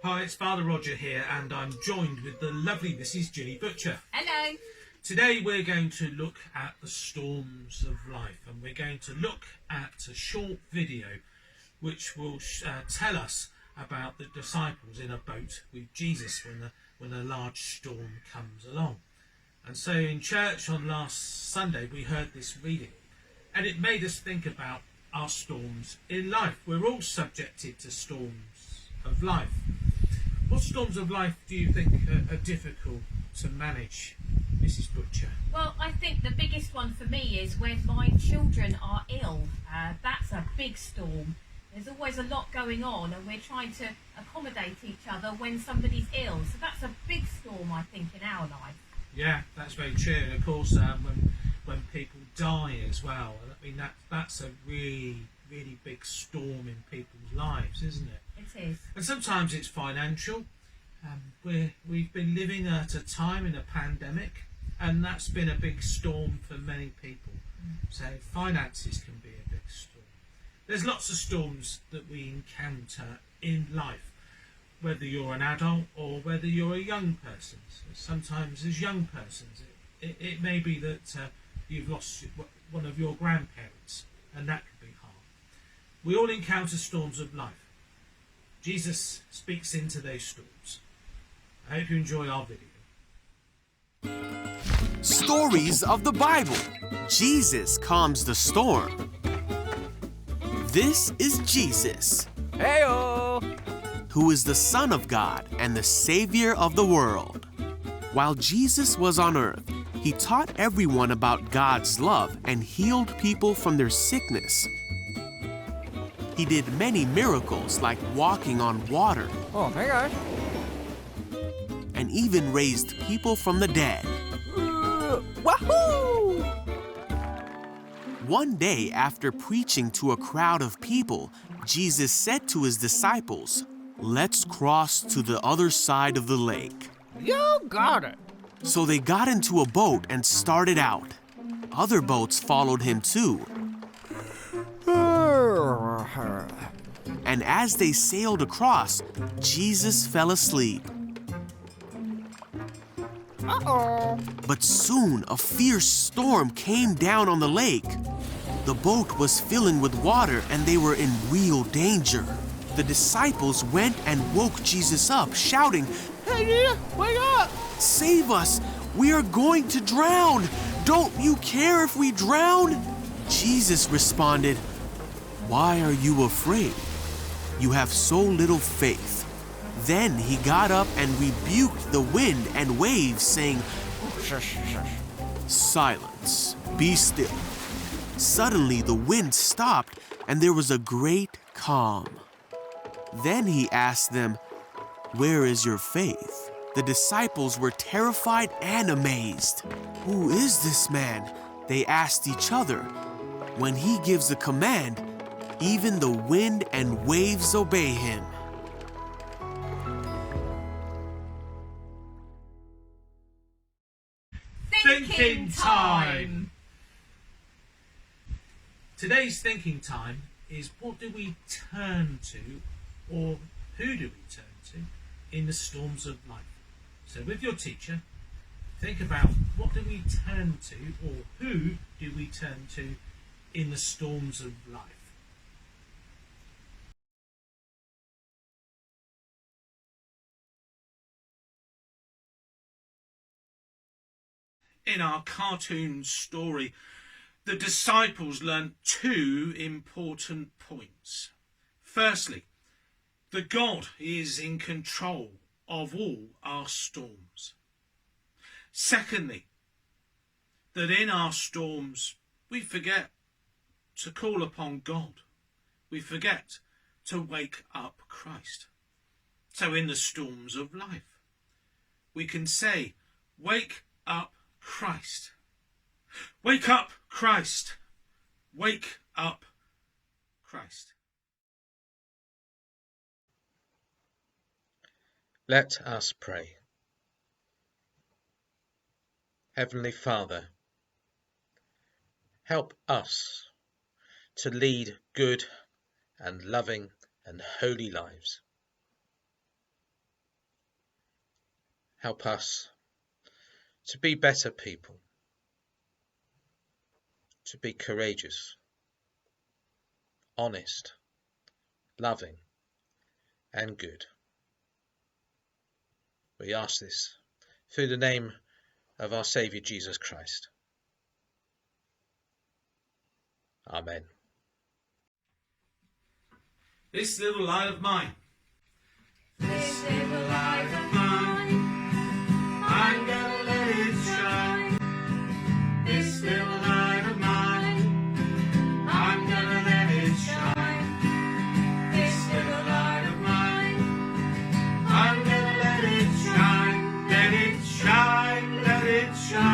Hi, it's Father Roger here, and I'm joined with the lovely Mrs. Ginny Butcher. Hello. Today we're going to look at the storms of life, and we're going to look at a short video which will tell us about the disciples in a boat with Jesus when a large storm comes along. And so in church on last Sunday we heard this reading, and it made us think about our storms in life. We're all subjected to storms of life. What storms of life do you think are difficult to manage, Mrs. Butcher? Well, I think the biggest one for me is when my children are ill. That's a big storm. There's always a lot going on, and we're trying to accommodate each other when somebody's ill. So that's a big storm, I think, in our life. Yeah, that's very true. And of course, when people die as well, I mean that's a really big storm in people's lives, isn't it? It is. And sometimes it's financial. We've been living at a time in a pandemic, and that's been a big storm for many people. So finances can be a big storm. There's lots of storms that we encounter in life, whether you're an adult or whether you're a young person. So sometimes as young persons, it may be that you've lost one of your grandparents, and that can be hard. We all encounter storms of life. Jesus speaks into those storms. I hope you enjoy our video. Stories of the Bible. Jesus calms the storm. This is Jesus. Hey-o! Who is the Son of God and the Savior of the world. While Jesus was on earth, he taught everyone about God's love and healed people from their sickness. He did many miracles like walking on water. Oh my gosh. And even raised people from the dead. Wahoo! One day after preaching to a crowd of people, Jesus said to his disciples, "Let's cross to the other side of the lake." You got it. So they got into a boat and started out. Other boats followed him too. And as they sailed across, Jesus fell asleep. Uh-oh. But soon a fierce storm came down on the lake. The boat was filling with water and they were in real danger. The disciples went and woke Jesus up, shouting, Hey, Jesus, wake up! "Save us! We are going to drown! Don't you care if we drown?" Jesus responded, "Why are you afraid? You have so little faith." Then he got up and rebuked the wind and waves, saying, Shush, shush. "Silence, be still." Suddenly the wind stopped and there was a great calm. Then he asked them, "Where is your faith?" The disciples were terrified and amazed. "Who is this man?" they asked each other. When he gives a command, even the wind and waves obey him. Thinking time! Today's thinking time is, what do we turn to, or who do we turn to in the storms of life? So with your teacher, think about, what do we turn to, or who do we turn to in the storms of life? In our cartoon story, the disciples learnt two important points. Firstly, that God is in control of all our storms. Secondly, that in our storms we forget to call upon God. We forget to wake up Christ. So in the storms of life, we can say, "Wake up Christ. Wake up Christ. Wake up Christ." Let us pray. Heavenly Father, help us to lead good and loving and holy lives. help us to be better people, to be courageous, honest, loving, and good. We ask this through the name of our Saviour Jesus Christ. Amen. This little light of mine. This little light of mine, I'm gonna let it shine. This little light of mine, I'm gonna let it shine. This little light of mine, I'm gonna let it shine. Let it shine, let it shine.